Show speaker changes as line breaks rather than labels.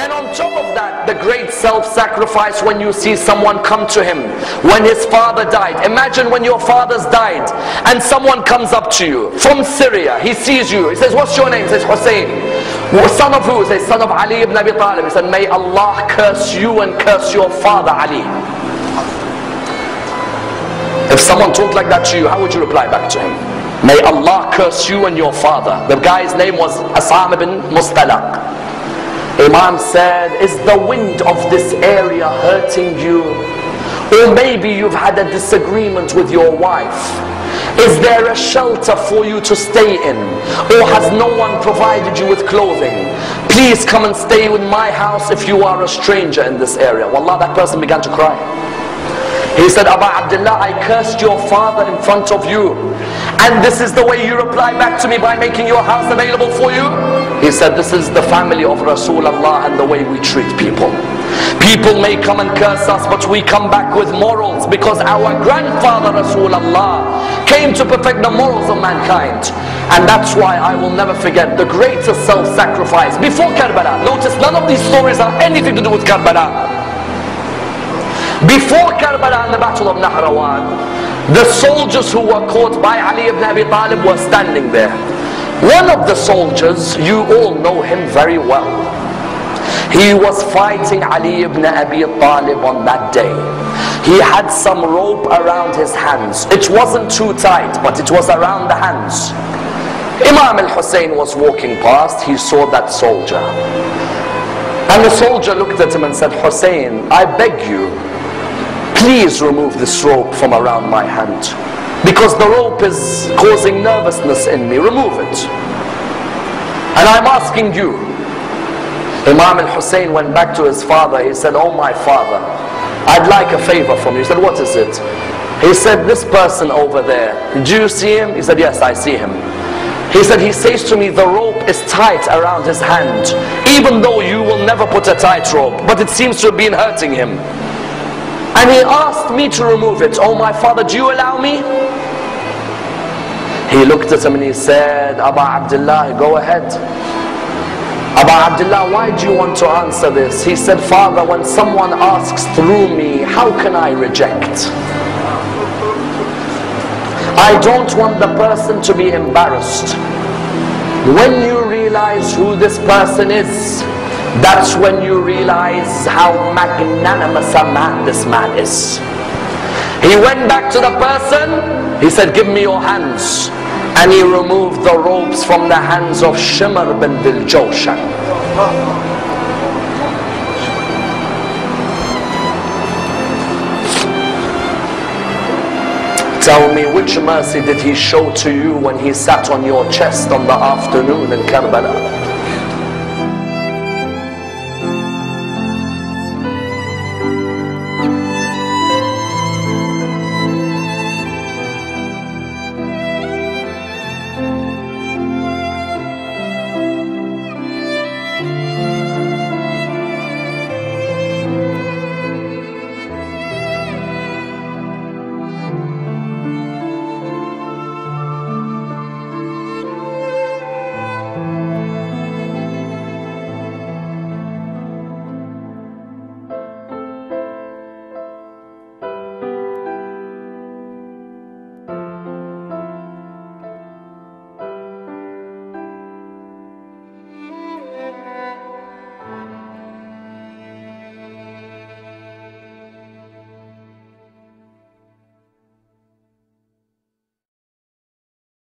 And on top of that, the great self-sacrifice when you see someone come to him when his father died. Imagine when your father's died and someone comes up to you from Syria. He sees you. He says, what's your name? He says, Hussein. Son of who? He says, son of Ali ibn Abi Talib. He said, may Allah curse you and curse your father Ali. If someone talked like that to you, how would you reply back to him? May Allah curse you and your father. The guy's name was Asam ibn Mustalaq. Imam said, is the wind of this area hurting you? Or maybe you've had a disagreement with your wife. Is there a shelter for you to stay in? Or has no one provided you with clothing? Please come and stay in my house if you are a stranger in this area. Wallah, that person began to cry. He said, Aba Abdullah, I cursed your father in front of you. And this is the way you reply back to me by making your house available for you? He said, this is the family of Rasulullah and the way we treat people. People may come and curse us, but we come back with morals because our grandfather Rasulullah came to perfect the morals of mankind. And that's why I will never forget the greatest self-sacrifice before Karbala. Notice none of these stories have anything to do with Karbala. Before Karbala and the battle of Nahrawan, the soldiers who were caught by Ali ibn Abi Talib were standing there. One of the soldiers, you all know him very well. He was fighting Ali ibn Abi Talib on that day. He had some rope around his hands. It wasn't too tight, but it was around the hands. Imam al-Hussein was walking past. He saw that soldier. And the soldier looked at him and said, Hussein, I beg you, please remove this rope from around my hand, because the rope is causing nervousness in me. Remove it. And I'm asking you. Imam al-Hussein went back to his father. He said, oh my father, I'd like a favor from you. He said, what is it? He said, this person over there, do you see him? He said, yes, I see him. He said, he says to me, the rope is tight around his hand, even though you will never put a tight rope, but it seems to have been hurting him. And he asked me to remove it. Oh my father, do you allow me? He looked at him and he said, Aba Abdullah, go ahead. Aba Abdullah, why do you want to answer this? He said, Father, when someone asks through me, how can I reject? I don't want the person to be embarrassed. When you realize who this person is, that's when you realize how magnanimous a man this man is. He went back to the person. He said, give me your hands. And he removed the ropes from the hands of Shimr bin Dil-Jawshan. Tell me, which mercy did he show to you when he sat on your chest on the afternoon in Karbala?